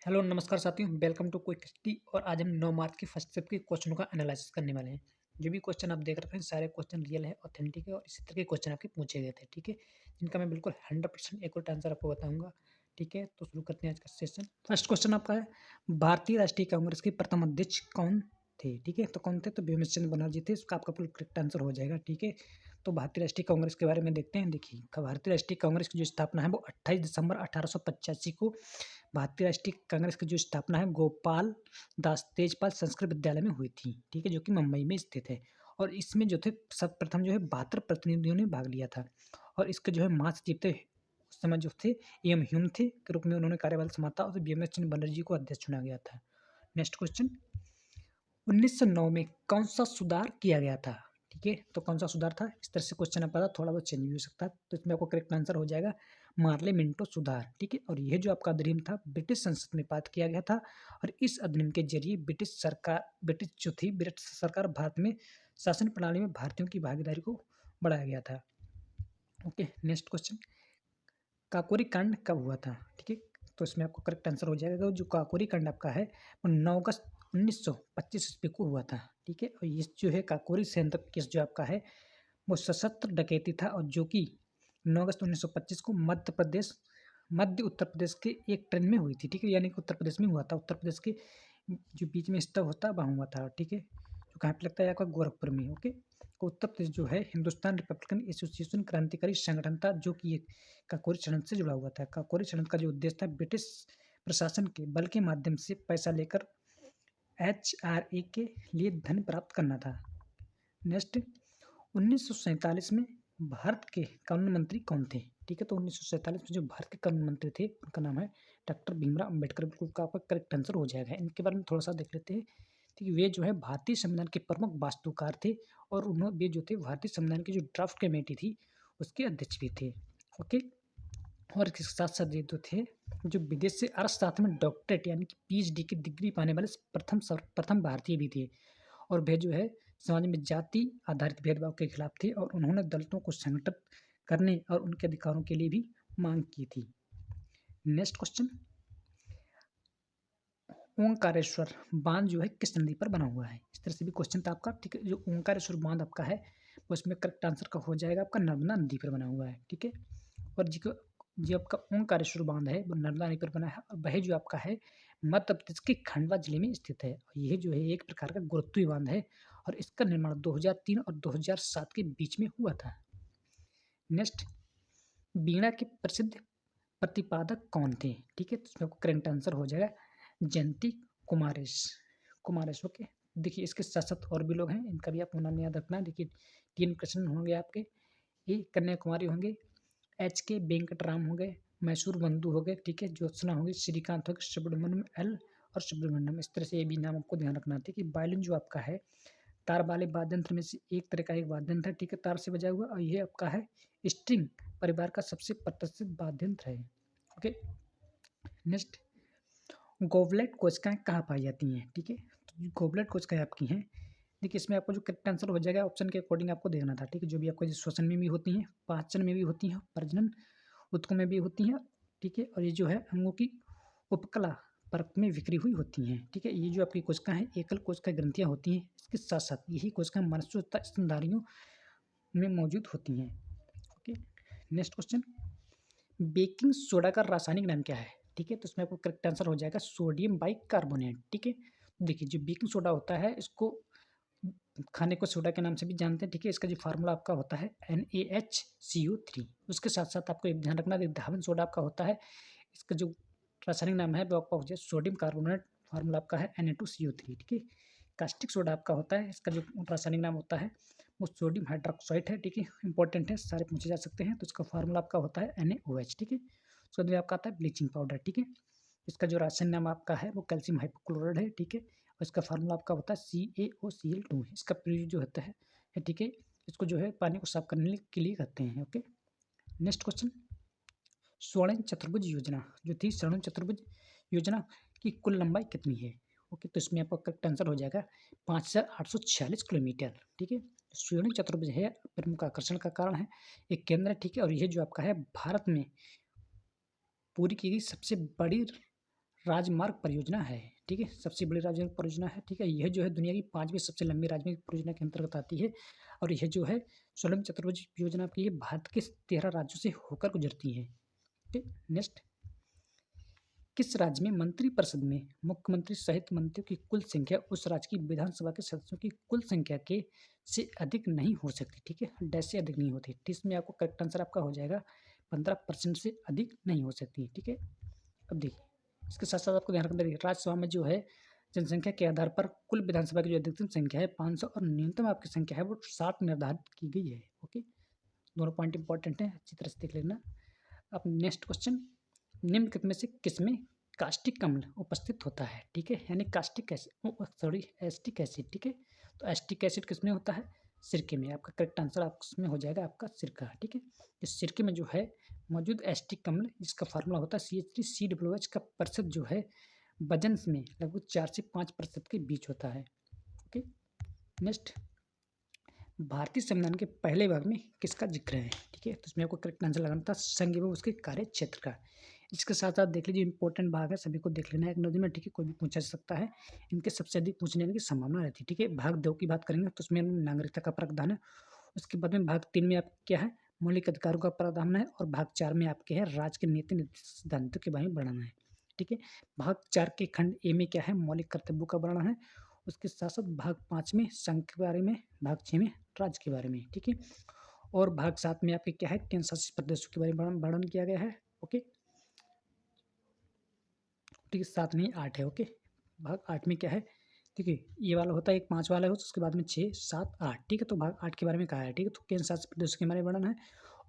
Hello नमस्कार साथियों, welcome to quick study. और आज हम 9 मार्च के फर्स्ट शिफ्ट के क्वेश्चनों का एनालिसिस करने वाले हैं। जो भी क्वेश्चन आप देख रहे हैं सारे क्वेश्चन रियल है, ऑथेंटिक है और इसी तरह के क्वेश्चन आपके पूछे गए थे, ठीक है, जिनका मैं बिल्कुल 100% एक्यूरेट आंसर आपको बताऊंगा। ठीक है, तो शुरू करते हैं आज का सेशन। फर्स्ट क्वेश्चन आपका है, भारतीय राष्ट्रीय कांग्रेस के प्रथम अध्यक्ष कौन थे? ठीक है, तो कौन थे? तो भीमेश चंद्र बनर्जी थे। इसका आपका बिल्कुल करेक्ट आंसर हो जाएगा। ठीक है, तो भारतीय राष्ट्रीय कांग्रेस के बारे में देखते हैं। देखिए, भारतीय राष्ट्रीय कांग्रेस की जो स्थापना है वो 28 दिसंबर 1885 को भारतीय राष्ट्रीय कांग्रेस की जो स्थापना है गोपाल दास तेजपाल संस्कृत विद्यालय में हुई थी। ठीक है, जो कि मुंबई में स्थित है। और इसमें जो थे सब प्रथम जो है 72 प्रतिनिधियों ने भाग लिया था। और इसके जो है महासचिव थे उस समय जो थे एम ह्यूम थे के रूप में उन्होंने कार्यभार संभाला और बीएमएस चंद्र बनर्जी को अध्यक्ष चुना गया था। नेक्स्ट क्वेश्चन, 1909 में कौन सा सुधार किया गया था? ठीक है, तो कौन सा सुधार था? इस तरह से क्वेश्चन आपका था, थोड़ा बहुत चेंज भी हो सकता है, तो इसमें आपको करेक्ट आंसर हो जाएगा मार्ले मिंटो सुधार। ठीक है, और यह जो आपका अधिनियम था ब्रिटिश संसद में पारित किया गया था। और इस अधिनियम के जरिए ब्रिटिश सरकार भारत में शासन प्रणाली में भारतीयों की भागीदारी को बढ़ाया गया था। ओके, नेक्स्ट क्वेश्चन, काकोरी कांड कब हुआ था? ठीक है, तो इसमें आपको करेक्ट आंसर हो जाएगा जो काकोरी कांड आपका है वो 9 अगस्त 1925 ईस्वी को हुआ था। ठीक है, और ये जो है काकोरी सेंटर केस जो आपका है वो सशस्त्र डकैती था, और जो कि 9 अगस्त 1925 को मध्य उत्तर प्रदेश के एक ट्रेन में हुई थी। ठीक है, यानी कि उत्तर प्रदेश में हुआ था। उत्तर प्रदेश के जो बीच में स्थित होता है वहाँ हुआ था। ठीक है, जो कहाँ पे लगता है आपका गोरखपुर में। ओके, तो उत्तर प्रदेश जो है हिंदुस्तान रिपब्लिकन एसोसिएशन क्रांतिकारी संगठन था, जो कि एक काकोरी षड्यंत्र से जुड़ा हुआ था। काकोरी षड्यंत्र का जो उद्देश्य था ब्रिटिश प्रशासन के बल के माध्यम से पैसा लेकर HRA के लिए धन प्राप्त करना था। नेक्स्ट, 1947 में भारत के कानून मंत्री कौन थे? ठीक है, तो 1947 में जो भारत के कानून मंत्री थे उनका नाम है डॉक्टर भीमराव अम्बेडकर। बिल्कुल का आपका करेक्ट आंसर हो जाएगा। इनके बारे में थोड़ा सा देख लेते हैं। ठीक है, वे जो है भारतीय संविधान के प्रमुख वास्तुकार थे, और उन्होंने वे जो थे भारतीय संविधान की जो ड्राफ्ट कमेटी थी उसके अध्यक्ष भी थे। ओके, और इसके साथ साथ ये जो थे जो विदेश से अर्थशास्त्र में डॉक्टरेट यानी कि PhD की डिग्री पाने वाले प्रथम भारतीय भी थे। और वे जो है समाज में जाति आधारित भेदभाव के खिलाफ थे, और उन्होंने दलितों को संगठित करने और उनके अधिकारों के लिए भी मांग की थी। नेक्स्ट क्वेश्चन, ओंकारेश्वर बांध जो है किस नदी पर बना हुआ है? इस तरह से भी क्वेश्चन था आपका। ठीक है, जो ओंकारेश्वर बांध आपका है वो इसमें करेक्ट आंसर का हो जाएगा आपका नर्मदा नदी पर बना हुआ है। ठीक है, और जो आपका ओंकारेश्वर बांध है वो नर्मदा नदी पर बना है, और वह जो आपका है मध्य प्रदेश के खंडवा जिले में स्थित है। और यह जो है एक प्रकार का गुरुत्वीय बांध है, और इसका निर्माण 2003 और 2007 के बीच में हुआ था। नेक्स्ट, वीणा के प्रसिद्ध प्रतिपादक कौन थे? ठीक है, तो इसमें आपको करेक्ट आंसर हो जाएगा जयंती कुमारेश। ओके, देखिए इसके साथ साथ और भी लोग हैं, इनका भी आपको नाम याद रखना है। देखिए 3 कृष्ण होंगे आपके, ए कन्याकुमारी होंगे, HK वेंकटराम हो गए, मैसूर बंधु हो गए, ठीक है, ज्योत्सना होगी, श्रीकांत हो गए, सुब्रमण्यम L और सुब्रमण्यम। इस तरह से ये भी नाम आपको ध्यान रखना है कि वायलिन जो आपका है तार वाले वाद्य यंत्र में से एक तरह का एक वाद्य यंत्र है। ठीक है, तार से बजा हुआ, और ये आपका है स्ट्रिंग परिवार का सबसे प्रतिष्ठित वाद्य यंत्र है। ओके, नेक्स्ट, गोबलेट कोशिकाएं कहाँ पाई जाती हैं? ठीक है, तो गोबलेट कोशिकाएं आपकी हैं, देखिए इसमें आपको जो करेक्ट आंसर हो जाएगा ऑप्शन के अकॉर्डिंग आपको देखना था। ठीक है, जो भी आपको श्वसन में भी होती हैं, पाचन में भी होती हैं, प्रजनन ऊतकों में भी होती हैं। ठीक है, और ये जो है अंगों की उपकला परत में बिखरी हुई होती हैं। ठीक है, ये जो आपकी कोशिकाएं हैं एकल कोशिका ग्रंथियां होती हैं। इसके साथ साथ यही कोशिकाएं मनुष्य तथा स्तनधारियों में मौजूद होती हैं। Okay, next question, baking soda का रासायनिक नाम क्या है? ठीक है, तो इसमें आपको करेक्ट आंसर हो जाएगा सोडियम बाइकार्बोनेट। ठीक है, तो देखिए जो बेकिंग सोडा होता है इसको खाने को सोडा के नाम से भी जानते हैं। ठीक है, इसका जो फार्मूला आपका होता है NaHCO3। उसके साथ साथ आपको एक ध्यान रखना है धावन सोडा आपका होता है, इसका जो रासायनिक नाम है वो आपका हो जाए सोडियम कार्बोनेट, फार्मूला आपका है Na2CO3। ठीक है, कास्टिक सोडा आपका होता है, इसका जो रासायनिक नाम होता है वो सोडियम हाइड्रोक्साइड है। ठीक है, इंपॉर्टेंट है, सारे पूछे जा सकते हैं। तो इसका फार्मूला आपका होता है NaOH। ठीक है, उसके बाद में आपका आता है ब्लीचिंग पाउडर। ठीक है, इसका जो रासायनिक नाम आपका है वो कैल्शियम हाइपोक्लोराइड है। ठीक है, और इसका फार्मूला आपका होता है CaOCl2। इसका प्रयोग जो होता है ठीक है, इसको जो है पानी को साफ करने के लिए करते हैं। ओके, नेक्स्ट क्वेश्चन, स्वर्ण चतुर्भुज योजना जो थी स्वर्ण चतुर्भुज योजना की कुल लंबाई कितनी है? ओके, तो इसमें आपका करेक्ट आंसर हो जाएगा 5846 किलोमीटर। ठीक है, स्वर्ण चतुर्भुज है प्रमुख आकर्षण का कारण है, एक केंद्र है। ठीक है, और यह जो आपका है भारत में पूरी की गई सबसे बड़ी राजमार्ग परियोजना है, ठीक है? सबसे बड़ी राजमार्ग परियोजना है, ठीक है? यह जो है दुनिया की 5वीं सबसे लंबी राजमार्ग परियोजना के अंतर्गत आती है और यह जो है सोलम चतुर्भुज योजना की ये भारत के 13 राज्यों से होकर गुजरती है। ठीक, नेक्स्ट, किस राज्य में मंत्रिपरिषद में मुख्यमंत्री सहित मंत्रियों की कुल संख्या उस राज्य की विधानसभा के सदस्यों की कुल संख्या के से अधिक नहीं हो सकती? ठीक है, डैश से अधिक नहीं होती। तो इसमें आपको करेक्ट आंसर आपका हो जाएगा 15% से अधिक नहीं हो सकती। ठीक है, अब देखिए इसके साथ साथ आपको ध्यान रखना है राज्यसभा में जो है जनसंख्या के आधार पर कुल विधानसभा की जो अधिकतम संख्या है 500 और न्यूनतम आपकी संख्या है वो 60 निर्धारित की गई है। ओके, दोनों पॉइंट इंपॉर्टेंट है, अच्छी तरह से देख लेना। अब नेक्स्ट क्वेश्चन, निम्नलिखित में से किसमें कास्टिक अम्ल उपस्थित होता है? ठीक है, यानी caustic acid, sorry acetic acid. ठीक है, तो एस्टिक एसिड किसमें होता है? सिरके में। आपका करेक्ट आंसर आपको हो जाएगा आपका सिरका। ठीक है, इस सिरके में जो है मौजूद एस्टिक अम्ल जिसका फार्मूला होता है CH3COOH का प्रतिशत जो है वजन में लगभग 4 से 5% के बीच होता है। ओके, नेक्स्ट, भारतीय संविधान के पहले भाग में किसका जिक्र है? ठीक है, तो इसमें आपको करेक्ट आंसर लगाना था संघ एवं उसके कार्य क्षेत्र का। इसके साथ साथ देख लीजिए इंपॉर्टेंट भाग है, सभी को देख लेना है एक नोट में। ठीक है, कोई भी पूछा जा सकता है, इनके सबसे अधिक पूछने की संभावना रहती है। ठीक है, भाग 2 की बात करेंगे तो उसमें नागरिकता का प्रावधान है। उसके बाद में भाग 3 में आप क्या है मौलिक अधिकारों का प्रावधान है और भाग 4 में आपके है राज्य के नीति सिद्धांतों के बारे में वर्णन है। ठीक है, भाग 4 के खंड ए में क्या है मौलिक कर्तव्यों का वर्णन है। उसके साथ साथ भाग 5 में संघ के बारे में, भाग 6 में राज्य के बारे में। ठीक है, और भाग 7 में आपके क्या है केंद्र शासित प्रदेशों के बारे में वर्णन किया गया है। ओके, ठीक है, 7 नहीं 8 है। ओके, भाग 8 में क्या है, ठीक है, ये वाला होता है एक 5 वाला है उसके बाद में 6 7 8। ठीक है, तो भाग 8 के बारे में कहा है। ठीक है, तो केंद्र शासित प्रदेशों के बारे में वर्णन है।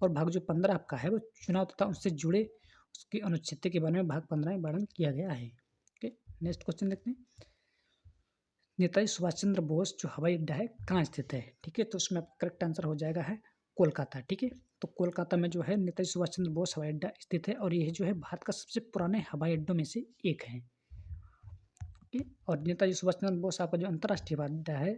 और भाग जो 15 आपका है वो चुनाव तथा उससे जुड़े उसके अनुच्छेद के बारे में भाग 15 में वर्णन किया गया है। ओके, नेक्स्ट क्वेश्चन देखते हैं, नेताजी सुभाष चंद्र बोस जो हवाई अड्डा है कहाँ स्थित है? ठीक है, तो उसमें करेक्ट आंसर हो जाएगा है कोलकाता। ठीक है, तो कोलकाता में जो है नेताजी सुभाष चंद्र बोस हवाई अड्डा स्थित है और यह जो है भारत का सबसे पुराने हवाई अड्डों में से एक है। ओके, और नेताजी सुभाष चंद्र बोस आपका जो अंतर्राष्ट्रीय हवाई अड्डा है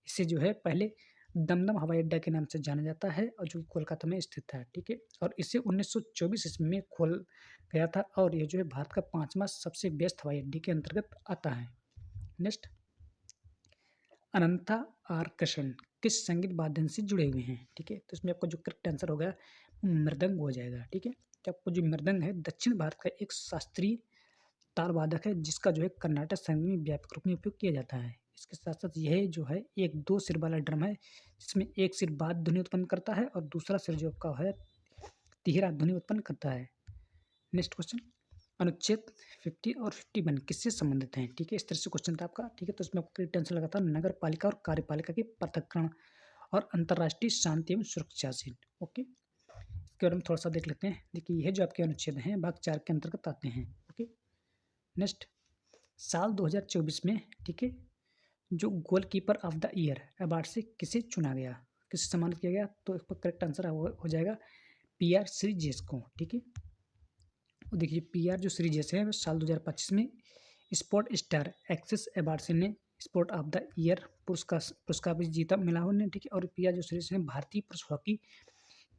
इसे जो है पहले दमदम हवाई अड्डा के नाम से जाना जाता है और जो कोलकाता में स्थित है। ठीक है, और इसे 1924 ईस्वी में खोल गया था और यह जो है भारत का 5वां सबसे व्यस्त हवाई अड्डे के अंतर्गत आता है। नेक्स्ट, अनंता आर कृष्ण किस संगीत वाद्य से जुड़े हुए हैं? ठीक है, तो इसमें आपका जो करेक्ट आंसर होगा मृदंग हो जाएगा। ठीक है, तो आपको जो मृदंग है दक्षिण भारत का एक शास्त्रीय तार वादक है जिसका जो है कर्नाटक संगीत में व्यापक रूप में उपयोग किया जाता है। इसके साथ साथ यह जो है एक 2 सिर वाला ड्रम है जिसमें एक सिर वाद्य ध्वनि उत्पन्न करता है और दूसरा सिर जो आपका है तीहरा ध्वनि उत्पन्न करता है। नेक्स्ट क्वेश्चन, अनुच्छेद 50 और 51 किससे संबंधित हैं? ठीक है, इस तरह से क्वेश्चन था आपका। ठीक है, तो इसमें आपको टेंशन लगा था नगर पालिका और कार्यपालिका के पृथक्करण और अंतर्राष्ट्रीय शांति एवं सुरक्षा से। ओके, इसके बारे में थोड़ा सा देख लेते हैं। देखिए यह जो आपके अनुच्छेद हैं भाग 4 के अंतर्गत आते हैं। ओके, नेक्स्ट, साल 2024 में ठीक है जो goalkeeper of the year award से किसे चुना गया, किसे सम्मानित किया गया? तो इसका करेक्ट आंसर हो जाएगा PR श्रीजेश को। ठीक है, और देखिए PR जो सीरीज है साल 2025 में स्पोर्ट स्टार एक्सेस अवार्ड से ने स्पोर्ट ऑफ द ईयर पुरस्कार भी जीता मिला उन्हें। ठीक है, और PR जो सीरीज है भारतीय पुरुष हॉकी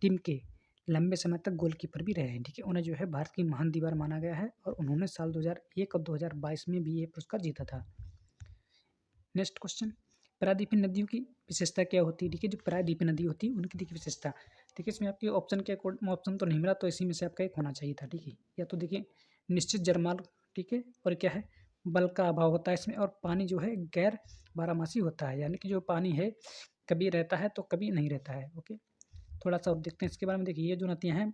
टीम के लंबे समय तक गोलकीपर भी रहे हैं। ठीक है, उन्हें जो है भारत की महान दीवार माना गया है और उन्होंने साल 2001 और 2022 में भी ये पुरस्कार जीता था। नेक्स्ट क्वेश्चन, प्रायद्वीपीय नदियों की विशेषता क्या होती है? ठीक है, जो प्रायद्वीपीय नदी होती है उनकी देखिए विशेषता। ठीक है, इसमें आपके ऑप्शन के अकॉर्डिंग ऑप्शन तो नहीं मिला तो इसी में से आपका एक होना चाहिए था। ठीक है, या तो देखिए निश्चित जरमाल, ठीक है, और क्या है बल का अभाव होता है इसमें, और पानी जो है गैर बारहमासी होता है, यानी कि जो पानी है कभी रहता है तो कभी नहीं रहता है। ओके, थोड़ा सा और देखते हैं इसके बारे में। देखिए ये जो नदियाँ हैं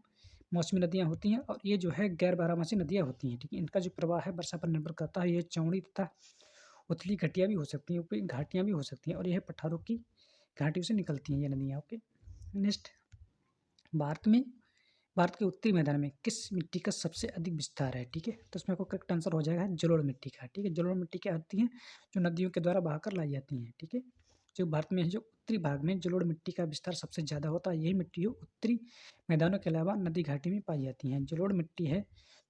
मौसमी नदियाँ होती हैं और ये जो है गैर बारहमासी नदियाँ होती हैं। ठीक है, इनका जो प्रवाह है वर्षा पर निर्भर करता है। ये चौड़ी तथा उथली घाटियाँ भी हो सकती हैं, ऊपरी घाटियाँ भी हो सकती हैं और यह पठारों की घाटियों से निकलती हैं ये नदियाँ। ओके, नेक्स्ट, भारत में भारत के उत्तरी मैदान में किस मिट्टी का सबसे अधिक विस्तार है? ठीक है, तो इसमें आपको करेक्ट आंसर हो जाएगा जलोढ़ मिट्टी का। ठीक है, जलोढ़ मिट्टी क्या होती है जो नदियों के द्वारा बहाकर लाई जाती हैं। ठीक है, जो भारत में है जो उत्तरी भाग में जलोढ़ मिट्टी का विस्तार सबसे ज़्यादा होता है। यही मिट्टी उत्तरी मैदानों के अलावा नदी घाटी में पाई जाती हैं। जलोढ़ मिट्टी है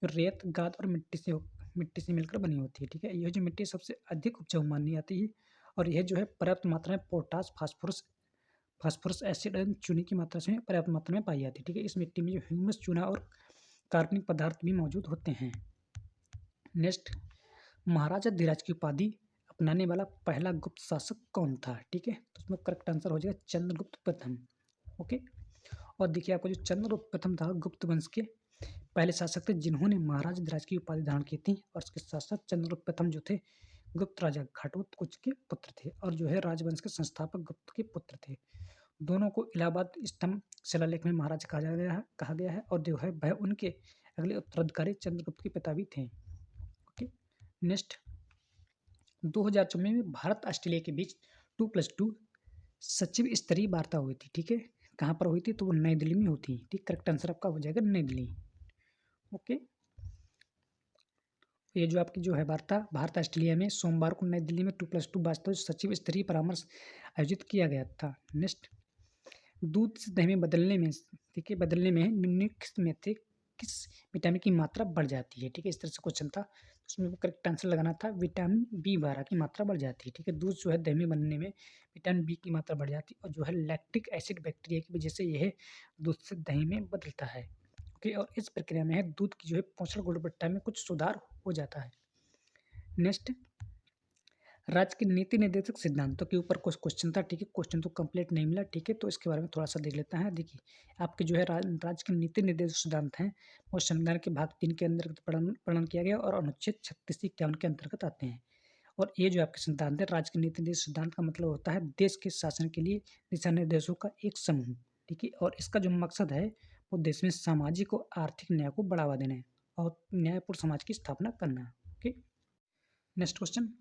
जो रेत गाद और मिट्टी से मिलकर बनी होती है। ठीक है, यह जो मिट्टी सबसे अधिक उपजाऊ मानी जाती है और यह जो है पर्याप्त मात्रा में पोटास फास्फोरस एसिड एवं चूने की मात्रा से पर्याप्त मात्रा में पाई जाती है। ठीक है, इस मिट्टी में जो ह्यूमस चूना और कार्बनिक पदार्थ भी मौजूद होते हैं। नेक्स्ट, महाराजा धीराज की उपाधि अपनाने वाला पहला गुप्त शासक कौन था? ठीक है, तो उसमें करेक्ट आंसर हो जाएगा चंद्रगुप्त प्रथम। ओके, और देखिए आपको जो चंद्रगुप्त प्रथम था गुप्त वंश के पहले शासक थे जिन्होंने महाराजा धीराज की उपाधि धारण की थी, और उसके साथ साथ चंद्रगुप्त प्रथम जो थे गुप्त राजा घटोत्कच के पुत्र थे, और जो है राजवंश के संस्थापक गुप्त के पुत्र थे। दोनों को इलाहाबाद स्तंभ शिलालेख में महाराजा कहा गया है, और जो है वह उनके अगले उत्तराधिकारी चंद्रगुप्त के पिता भी थे। ओके, नेक्स्ट, 2024 में भारत ऑस्ट्रेलिया के बीच 2+2 सचिव स्तरीय वार्ता हुई थी। ठीक है, कहाँ पर हुई थी? तो वो नई दिल्ली में होती। ठीक, करेक्ट आंसर आपका हो जाएगा नई दिल्ली। ओके, ये जो आपकी जो है वार्ता भारत ऑस्ट्रेलिया में सोमवार को नई दिल्ली में 2+2 वास्तव सचिव स्तरीय परामर्श आयोजित किया गया था। नेक्स्ट, दूध से दही में बदलने में, ठीक है, बदलने में निम्नलिखित में से किस विटामिन की मात्रा बढ़ जाती है? ठीक है, इस तरह से क्वेश्चन था, उसमें करेक्ट आंसर लगाना था विटामिन B12 की मात्रा बढ़ जाती है। ठीक है, दूध जो है दही में बनने में विटामिन बी की मात्रा बढ़ जाती है, और जो है लैक्टिक एसिड बैक्टीरिया की वजह से यह दूध से दही में बदलता है। ओके, और इस प्रक्रिया में है दूध की जो है पोषण गुणवत्ता में कुछ सुधार हो जाता है। नेक्स्ट, राज्य के नीति निर्देशक सिद्धांतों के ऊपर कुछ क्वेश्चन था। ठीक है, क्वेश्चन तो कंप्लीट नहीं मिला। ठीक है, तो इसके बारे में थोड़ा सा देख लेते हैं। देखिए, आपके जो है राज्य के नीति निर्देशक सिद्धांत हैं वो संविधान के भाग 3 के अंतर्गत प्रणयन किया गया और अनुच्छेद 36-51 के अंतर्गत आते हैं। और ये जो आपके सिद्धांत है राज्य के नीति निर्देशक सिद्धांत का मतलब होता है देश के शासन के लिए दिशा निर्देशों का एक समूह। ठीक है, और इसका जो मकसद है वो देश में सामाजिक और आर्थिक न्याय को बढ़ावा देना है और न्यायपूर्ण समाज की स्थापना करना है। ओके, नेक्स्ट क्वेश्चन,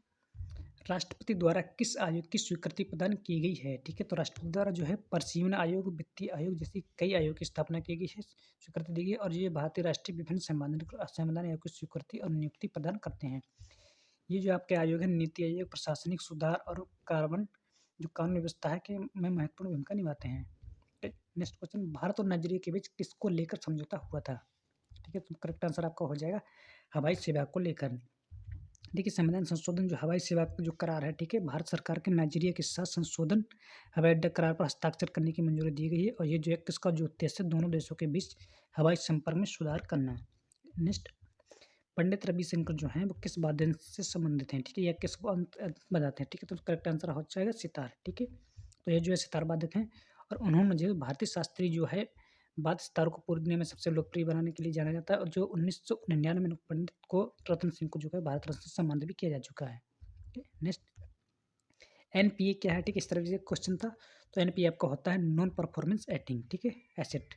राष्ट्रपति द्वारा किस आयोग की स्वीकृति प्रदान की गई है? ठीक है, तो राष्ट्रपति द्वारा जो है परिसीमन आयोग, वित्तीय आयोग जैसी कई आयोग की स्थापना की गई है, स्वीकृति दी गई है, और ये भारतीय राष्ट्रीय विभिन्न संवैधानिक आयोग की स्वीकृति और नियुक्ति प्रदान करते हैं। ये जो आपके आयोग है नीति आयोग, प्रशासनिक सुधार और कार्बन जो कानून व्यवस्था है के में महत्वपूर्ण भूमिका निभाते हैं। नेक्स्ट क्वेश्चन, भारत और नाइजीरिया के बीच किसको लेकर समझौता हुआ था? ठीक है, तो करेक्ट आंसर आपका हो जाएगा हवाई सेवा को लेकर। देखिए, संविधान संशोधन जो हवाई सेवा का जो करार है, ठीक है, भारत सरकार के नाइजीरिया के साथ संशोधन हवाई अड्डा करार पर हस्ताक्षर करने की मंजूरी दी गई है, और ये जो है इसका जो उद्देश्य दोनों देशों के बीच हवाई संपर्क में सुधार करना। नेक्स्ट, पंडित रविशंकर जो हैं वो किस वाद्य से संबंधित हैं? ठीक है, या किसको बजाते हैं? ठीक है, तो करेक्ट आंसर हो जाएगा सितार। ठीक है, तो ये जो है सितार वादक हैं, और उन्होंने जो भारतीय शास्त्रीय जो है वाद्य सितारों को पूरी दुनिया में सबसे लोकप्रिय बनाने के लिए जाना जाता है, और जो 1999 में पंडित को रतन सिंह को जो है भारत रत्न से सम्मानित भी किया जा चुका है। नेक्स्ट, एनपीए क्या है? ठीक है, इस तरह से क्वेश्चन था, तो एनपीए आपका होता है नॉन परफॉर्मेंस एटिंग, ठीक है, एसेट।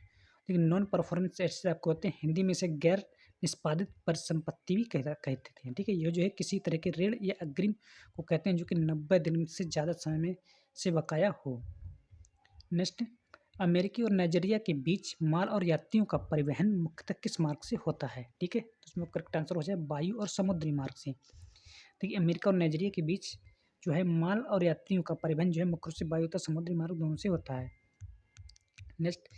लेकिन नॉन परफॉर्मेंस एसेट आपको होते हैं हिंदी में से गैर निष्पादित परिसंपत्ति भी कहते थे। ठीक है, ये जो है किसी तरह के ऋण या अग्रिम को कहते हैं जो कि 90 दिन से ज़्यादा समय में से बकाया हो। नेक्स्ट, अमेरिकी और नाइजीरिया के बीच माल और यात्रियों का परिवहन मुख्यतः किस मार्ग से होता है? ठीक है, तो इसमें करेक्ट आंसर हो जाए वायु और समुद्री मार्ग से। देखिए, अमेरिका और नाइजीरिया के बीच जो है माल और यात्रियों का परिवहन जो है मुख्य रूप से वायु तथा समुद्री मार्ग दोनों से होता है। नेक्स्ट,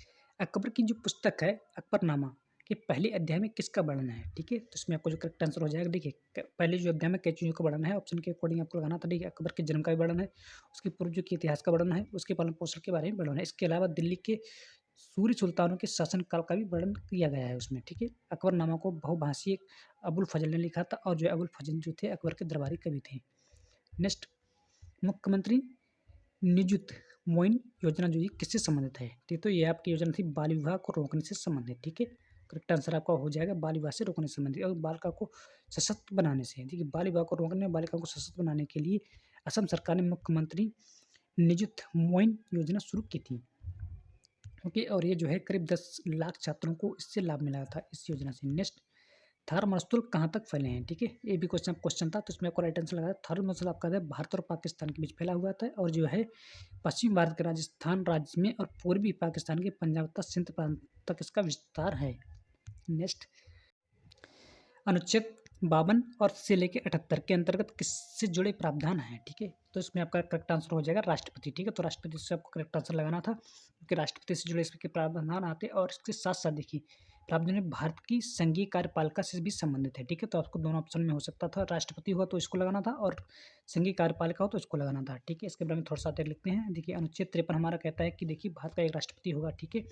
अकबर की जो पुस्तक है अकबरनामा के पहले अध्याय में किसका वर्णन है? ठीक है, तो इसमें आपको जो करेक्ट आंसर हो जाएगा, देखिए पहले जो अध्याय में कई चीज़ों का वर्णन है, ऑप्शन के अकॉर्डिंग आपको लगाना था। देखिए, अकबर के जन्म का भी वर्णन है, उसके पूर्वजों के इतिहास का वर्णन है, उसके पालन पोषण के बारे में वर्णन है। इसके अलावा दिल्ली के सूर्य सुल्तानों के शासनकाल का भी वर्णन किया गया है उसमें। ठीक है, अकबरनामा को बहुभाषीय अबुल फजल ने लिखा था, और जो अबुल फजल जो थे अकबर के दरबारी कवि थे। नेक्स्ट, मुख्यमंत्री निजुत मोइन योजना जो ये किससे संबंधित है? ठीक, तो ये आपकी योजना थी बाल विवाह को रोकने से संबंधित। ठीक है, करेक्ट आंसर आपका हो जाएगा बाल विवाह से रोकने से संबंधित और बालिका को सशक्त बनाने से। देखिए, बाल विवाह को रोकने और बालिका को सशक्त बनाने के लिए असम सरकार ने मुख्यमंत्री निजुत मोइन योजना शुरू की थी। ओके, और ये जो है करीब 10 लाख छात्रों को इससे लाभ मिला था इस योजना से। नेक्स्ट, थार मरुस्थल कहाँ तक फैले हैं? ठीक है, ये भी क्वेश्चन था, तो इसमें आपको राइट आंसर लगाया थार मरुस्थल आपका है भारत और पाकिस्तान के बीच फैला हुआ था, और जो है पश्चिम भारत के राजस्थान राज्य में और पूर्वी पाकिस्तान के पंजाब तथा सिंध प्रांत तक इसका विस्तार है। नेक्स्ट, अनुच्छेद 52 और से लेकर 78 के अंतर्गत किससे जुड़े प्रावधान हैं? ठीक है, तो इसमें आपका करेक्ट आंसर हो जाएगा राष्ट्रपति। ठीक है, तो राष्ट्रपति से आपको करेक्ट आंसर लगाना था, क्योंकि राष्ट्रपति से जुड़े इसके प्रावधान आते हैं, और इसके साथ साथ देखिए प्रावधान में भारत की संघीय कार्यपालिका से भी संबंधित है। ठीक है, तो आपको दोनों ऑप्शन में हो सकता था, राष्ट्रपति हुआ तो इसको लगाना था, और संघीय कार्यपालिका हो तो इसको लगाना था। ठीक है, इसके बारे में थोड़ा सा लिखते हैं। देखिए, अनुच्छेद 53 हमारा कहता है कि देखिए भारत का एक राष्ट्रपति होगा। ठीक है,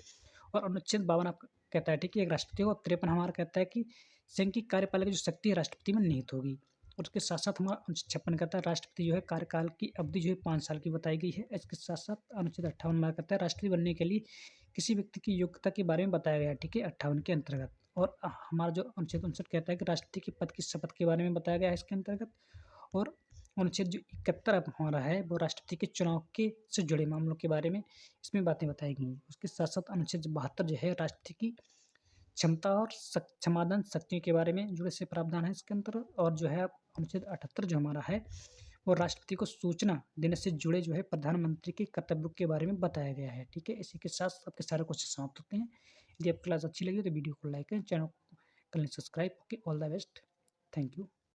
और अनुच्छेद 52 आपका कहता है, ठीक है, एक राष्ट्रपति होगा। 53 हमारा कहता है कि संघ की कार्यपालिका जो शक्ति है राष्ट्रपति में निहित होगी। और उसके साथ-साथ हमारा अनुच्छेद 56 कहता है राष्ट्रपति जो है कार्यकाल की अवधि जो है 5 साल की बताई गई है। इसके साथ-साथ अनुच्छेद 58 हमारा कहता है राष्ट्रपति बनने के लिए किसी व्यक्ति की योग्यता के बारे में बताया गया है, ठीक है, 58 के अंतर्गत। और हमारा जो अनुच्छेद 59 कहता है कि राष्ट्रपति के पद की शपथ के बारे में बताया गया है इसके अंतर्गत। और अनुच्छेद जो 71 अब हमारा है वो राष्ट्रपति के चुनाव के से जुड़े मामलों के बारे में इसमें बातें बताई गई हैं। उसके साथ-साथ अनुच्छेद 72 जो है राष्ट्रपति की क्षमता और क्षमादान शक्तियों के बारे में जुड़े से प्रावधान है इसके अंतर्गत। और जो है अनुच्छेद 78 जो हमारा है वो राष्ट्रपति को सूचना देने से जुड़े जो है प्रधानमंत्री के कर्तव्यों के बारे में बताया गया है, ठीक है। इसी के साथ आपके सारे क्वेश्चन समाप्त होते हैं। यदि आपको क्लास अच्छी लगी तो वीडियो को लाइक करें, चैनल को कर लें subscribe. Okay, all the best, thank you.